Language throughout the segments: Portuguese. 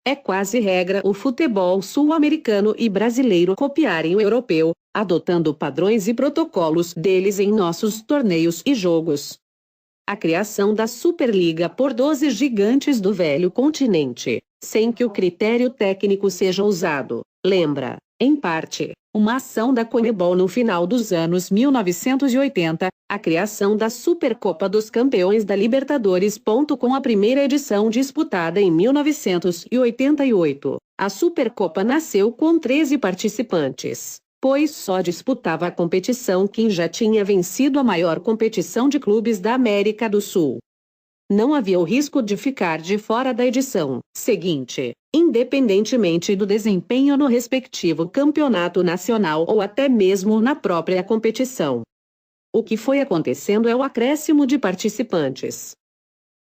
É quase regra o futebol sul-americano e brasileiro copiarem o europeu, adotando padrões e protocolos deles em nossos torneios e jogos. A criação da Superliga por 12 gigantes do velho continente, sem que o critério técnico seja usado, lembra, em parte, uma ação da Conmebol no final dos anos 1980, a criação da Supercopa dos Campeões da Libertadores. Com a primeira edição disputada em 1988, a Supercopa nasceu com 13 participantes, pois só disputava a competição quem já tinha vencido a maior competição de clubes da América do Sul. Não havia o risco de ficar de fora da edição seguinte, independentemente do desempenho no respectivo campeonato nacional ou até mesmo na própria competição. O que foi acontecendo é o acréscimo de participantes.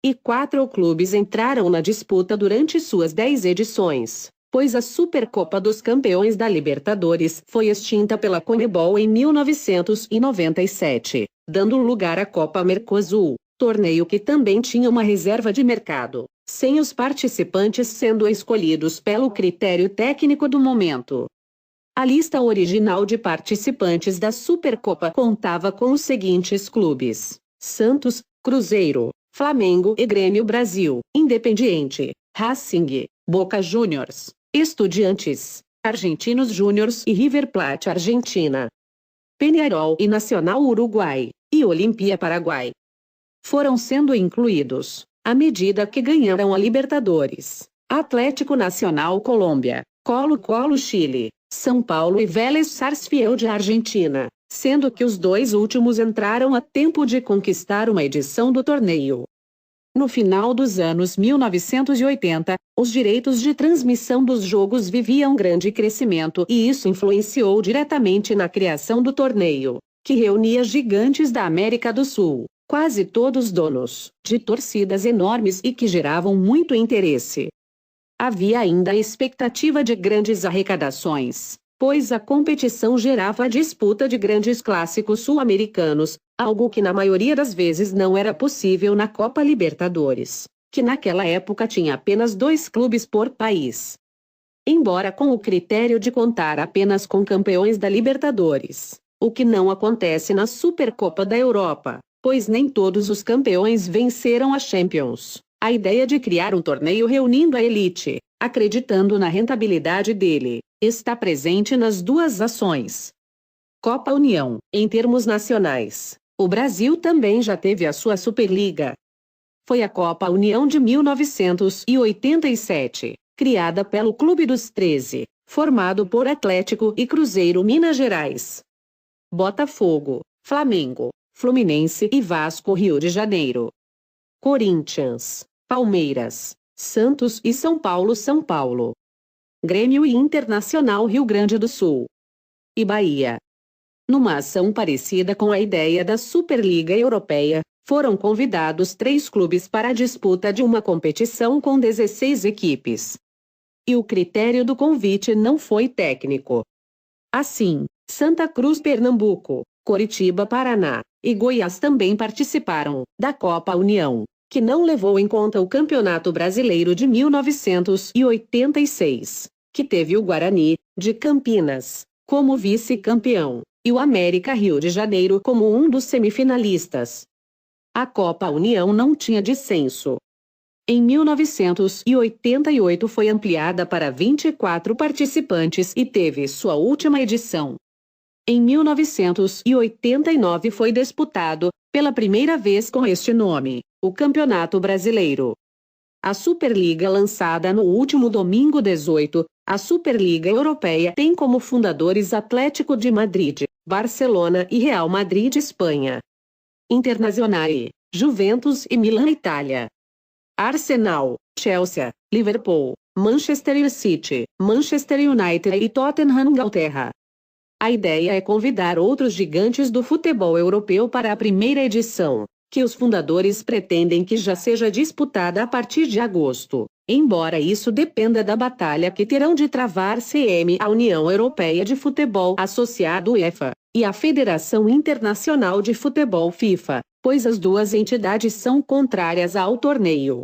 E 4 clubes entraram na disputa durante suas 10 edições, pois a Supercopa dos Campeões da Libertadores foi extinta pela Conmebol em 1997, dando lugar à Copa Mercosul, torneio que também tinha uma reserva de mercado, sem os participantes sendo escolhidos pelo critério técnico do momento. A lista original de participantes da Supercopa contava com os seguintes clubes: Santos, Cruzeiro, Flamengo e Grêmio Brasil, Independiente, Racing, Boca Juniors, Estudiantes, Argentinos Júniors e River Plate Argentina, Peñarol e Nacional Uruguai, e Olimpia Paraguai. Foram sendo incluídos, à medida que ganharam a Libertadores, Atlético Nacional Colômbia, Colo-Colo Chile, São Paulo e Vélez Sarsfield Argentina, sendo que os 2 últimos entraram a tempo de conquistar uma edição do torneio. No final dos anos 1980, os direitos de transmissão dos jogos viviam grande crescimento e isso influenciou diretamente na criação do torneio, que reunia gigantes da América do Sul, quase todos donos de torcidas enormes e que geravam muito interesse. Havia ainda a expectativa de grandes arrecadações, pois a competição gerava a disputa de grandes clássicos sul-americanos, algo que na maioria das vezes não era possível na Copa Libertadores, que naquela época tinha apenas 2 clubes por país. Embora com o critério de contar apenas com campeões da Libertadores, o que não acontece na Supercopa da Europa, pois nem todos os campeões venceram a Champions. A ideia de criar um torneio reunindo a elite, acreditando na rentabilidade dele, está presente nas 2 ações. Copa União, em termos nacionais, o Brasil também já teve a sua Superliga. Foi a Copa União de 1987, criada pelo Clube dos 13, formado por Atlético e Cruzeiro Minas Gerais, Botafogo, Flamengo, Fluminense e Vasco Rio de Janeiro, Corinthians, Palmeiras, Santos e São Paulo, Grêmio e Internacional Rio Grande do Sul e Bahia. Numa ação parecida com a ideia da Superliga Europeia, foram convidados 3 clubes para a disputa de uma competição com 16 equipes. E o critério do convite não foi técnico. Assim, Santa Cruz, Pernambuco, Coritiba, Paraná, e Goiás também participaram da Copa União, que não levou em conta o Campeonato Brasileiro de 1986, que teve o Guarani, de Campinas, como vice-campeão, e o América Rio de Janeiro como um dos semifinalistas. A Copa União não tinha descenso. Em 1988 foi ampliada para 24 participantes e teve sua última edição. Em 1989 foi disputado, pela primeira vez com este nome, o Campeonato Brasileiro. A Superliga lançada no último domingo 18, a Superliga Europeia tem como fundadores Atlético de Madrid, Barcelona e Real Madrid, Espanha. Internazionale, Juventus e Milan, Itália. Arsenal, Chelsea, Liverpool, Manchester City, Manchester United e Tottenham, Inglaterra. A ideia é convidar outros gigantes do futebol europeu para a primeira edição, que os fundadores pretendem que já seja disputada a partir de agosto, embora isso dependa da batalha que terão de travar a União Europeia de Futebol associado UEFA, e a Federação Internacional de Futebol FIFA, pois as 2 entidades são contrárias ao torneio.